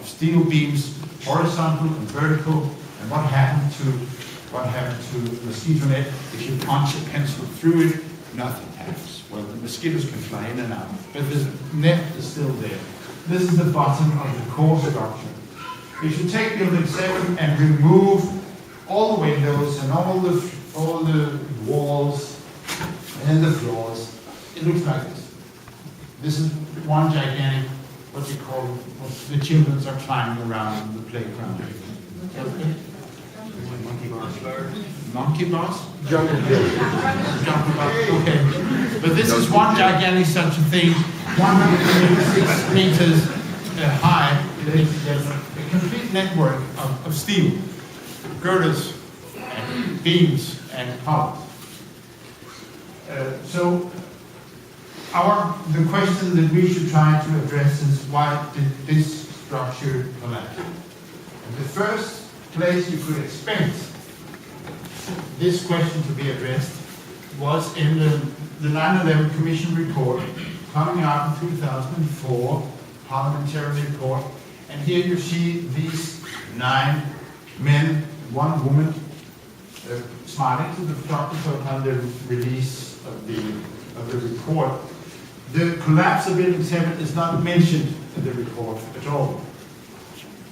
of steel beams, horizontal and vertical, and what happened to the mosquito net? If you punch a pencil through it, nothing happens. Well, the mosquitoes can fly in and out, but the net is still there. This is the bottom of the core structure. If you take building 7 and remove all the windows and all the walls and the floors, it looks like this. This is one gigantic, what the children are climbing around in the playground. Monkey bars? Jungle building. Jungle bars, okay. But this is one gigantic such a thing, 186 meters high. There's a complete network of steel, girders, and beams, and pallets. So the question that we should try to address is, why did this structure collapse? And the first place you could expect this question to be addressed was in the 9/11 Commission report coming out in 2004, parliamentary report. And here you see these 9 men, 1 woman, smiling to the photographer upon the release of the report. The collapse of Building 7 is not mentioned in the report at all.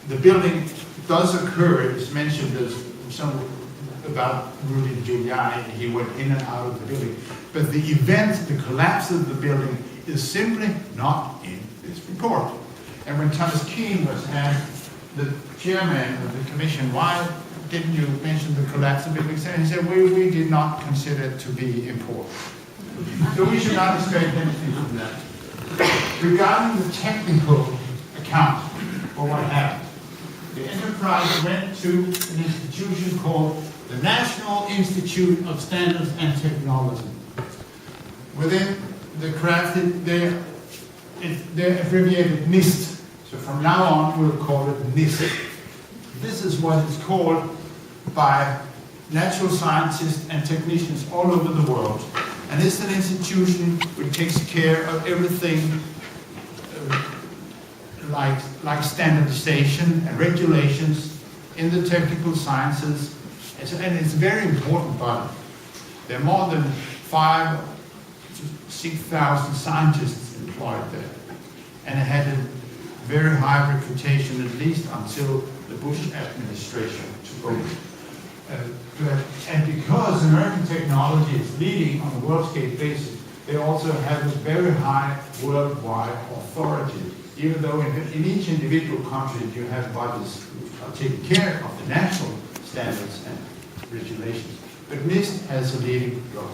The building does occur, it is mentioned as some about Rudy Giuliani, he went in and out of the building. But the event, the collapse of the building, is simply not in this report. And when Thomas Keane was asked, the chairman of the commission, why didn't you mention the collapse of Building 7? He said, we did not consider it to be important. So we should not expect anything from that. Regarding the technical account for what happened, the enterprise went to an institution called the National Institute of Standards and Technology. Within the crafted, they're abbreviated NIST. So from now on, we'll call it NIST. This is what it's called by natural scientists and technicians all over the world. And it's an institution which takes care of everything like standardization and regulations in the technical sciences. And it's a very important body. There are more than 5,000 to 6,000 scientists employed there. And it had a very high reputation, at least until the Bush administration took over. And because American technology is leading on a world-scale basis, they also have a very high worldwide authority. Even though in each individual country you have bodies who are taking care of the national standards and regulations. But NIST has a leading role.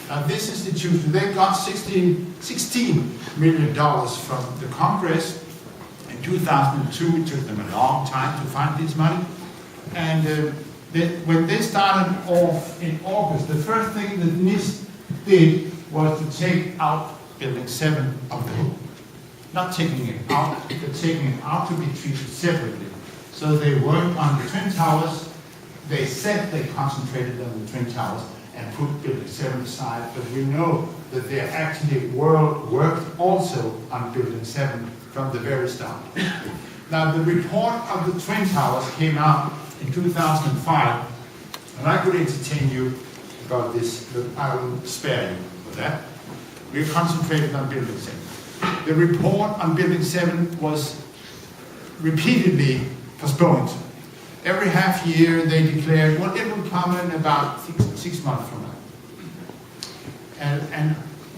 Now this institution, they got $16 million from the Congress in 2002. It took them a long time to find this money. And when they started off in August, the first thing that NIST did was to take out Building 7 of the hook. Not taking it out, but taking it out to be treated separately. So they worked on the Twin Towers. They said they concentrated on the Twin Towers and put Building 7 aside, but we know that they actually worked also on Building 7 from the very start. Now the report of the Twin Towers came out in 2005, and I could entertain you about this, but I will spare you for that. We concentrated on Building 7. The report on Building 7 was repeatedly postponed. Every half year they declared, well, it will come in about six months from now.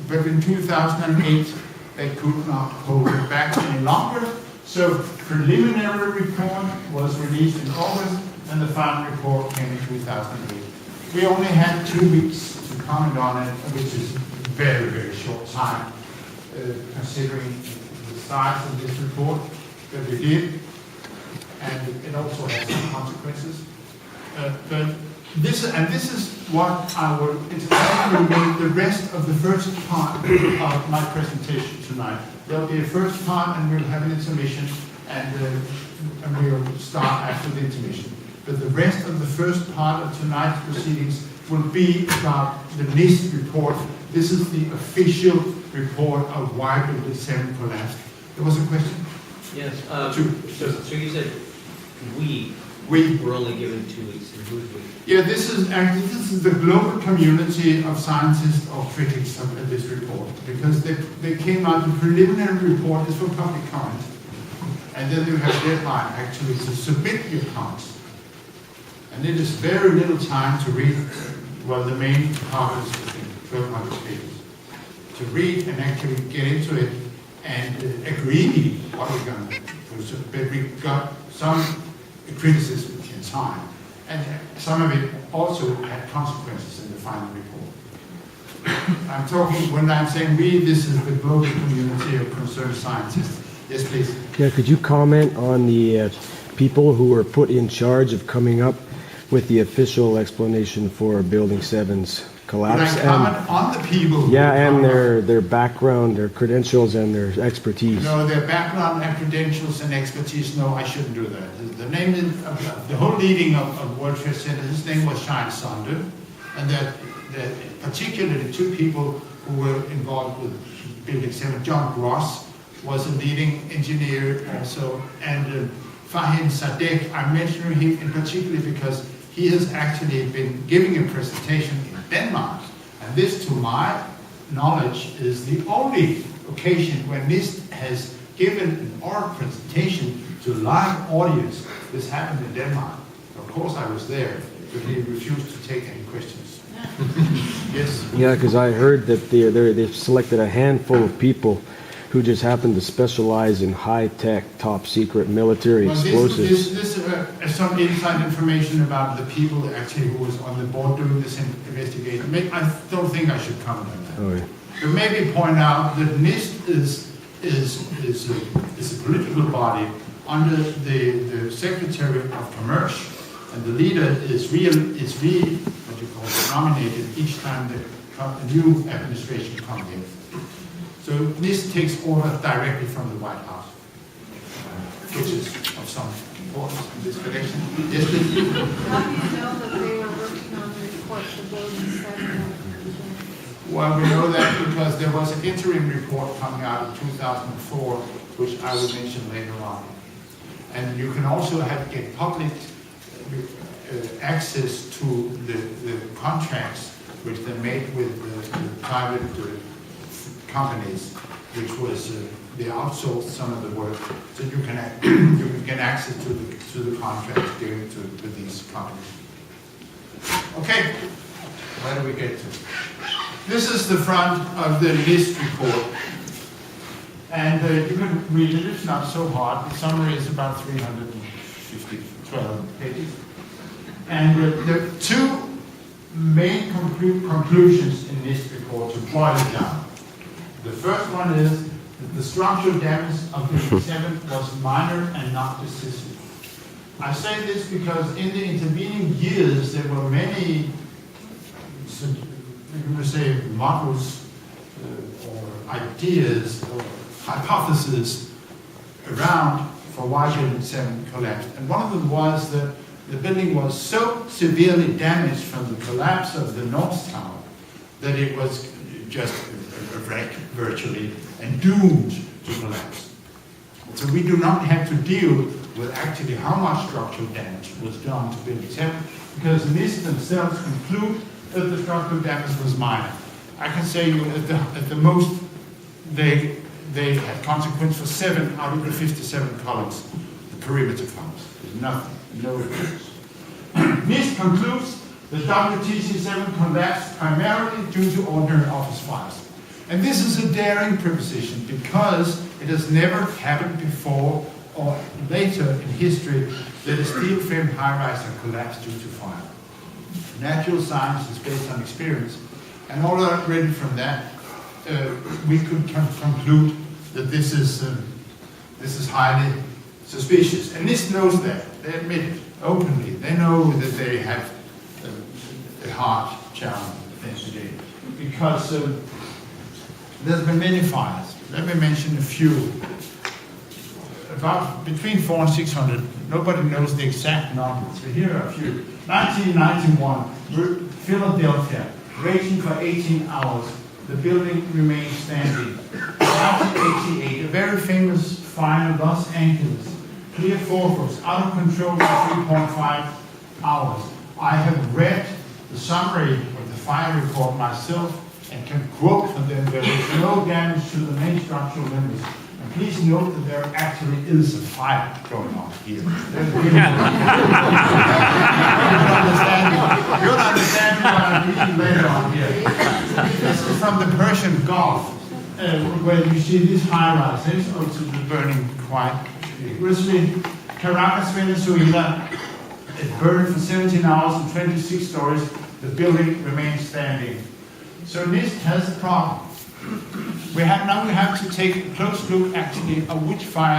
But in 2008, they could not hold it back any longer. So preliminary report was released in August, and the final report came in 2008. We only had 2 weeks to comment on it, which is a very, very short time, considering the size of this report that we did, and it also has some consequences. But this is what I will explain the rest of the first part of my presentation tonight. There'll be a first part, and we'll have an intermission, and we'll start after the intermission. But the rest of the first part of tonight's proceedings will be about the NIST report. This is the official report of why Building 7 collapsed. There was a question? Yes. to So you said we were only given 2 weeks. And who's we? Yeah, this is the global community of scientists or critics of this report, because they came out, the preliminary report is for public comment, and then you have a deadline actually to submit your comments. And it is very little time to read, well, the main part is I think 1,200 pages, to read and actually get into it and agree what we're going to do. So, but we got some criticism in time. And some of it also had consequences in the final report. I'm talking, when I'm saying we, this is the global community of concerned scientists. Yes, please. Yeah, could you comment on the people who were put in charge of coming up with the official explanation for Building 7's collapse? Would I comment on the people? Yeah, and their background, their credentials, and their expertise. No, their background and credentials and expertise, no, I shouldn't do that. The name of the whole leading of World Trade Center, his name was Shine Sunder, and that particularly two people who were involved with Building 7, John Gross was a leading engineer also, and Fahim Sadek, I'm mentioning him in particular because he has actually been giving a presentation in Denmark, and this, to my knowledge, is the only occasion when NIST has given an oral presentation to a live audience. This happened in Denmark. Of course I was there, but he refused to take any questions. Yes? Yeah, because I heard that they've selected a handful of people who just happen to specialize in high-tech, top-secret military explosives. This is some inside information about the people actually who was on the board doing this investigation. I don't think I should comment on that. Oh, yeah. But maybe point out that NIST is a political body under the Secretary of Commerce, and the leader is what you call nominated each time the new administration comes in. So this takes order directly from the White House, which is of some importance in this connection. Yes, please. How do you know that they were working on the report for Building 7? Well, we know that because there was an interim report coming out in 2004, which I will mention later on. And you can also get public access to the contracts which they made with the private companies, which was they outsourced some of the work, so you can get access to the contracts given to these companies. Okay, where do we get to? This is the front of the NIST report, and you can read it. It's not so hard. The summary is about 312 pages, and there are two main conclusions in this report to boil it down. The first one is that the structural damage of Building 7 was minor and not decisive. I say this because in the intervening years there were many, you could say, models or ideas or hypotheses around for why Building 7 collapsed. And one of them was that the building was so severely damaged from the collapse of the North Tower that it was just a wreck virtually and doomed to collapse. So we do not have to deal with actually how much structural damage was done to Building 7 because NIST themselves conclude that the structural damage was minor. I can say you at the most they had consequence for 7 out of the 57 columns, the perimeter columns. There's nothing, no difference. NIST concludes that WTC7 collapsed primarily due to ordinary office fires. And this is a daring proposition because it has never happened before or later in history that a steel frame high-rise has collapsed due to fire. Natural science is based on experience, and already from that we could conclude that this is highly suspicious. And NIST knows that. They admit it openly. They know that they have a hard challenge today because there's been many fires. Let me mention a few. About between 400 and 600. Nobody knows the exact numbers, but here are a few. 1991, Philadelphia, raging for 18 hours. The building remained standing. 1988, a very famous fire in Los Angeles. Clear photos, out of control for 3.5 hours. I have read the summary of the fire report myself and can quote from them. There is no damage to the main structural members. And please note that there actually is a fire going on here. You'll understand what I'm reading later on here. This is from the Persian Gulf, where you see this high-rise. It's also burning quite vigorously. Caracas, Venezuela, it burned for 17 hours and 26 stories. The building remains standing. So NIST has a problem. We have to take a close look actually at which fire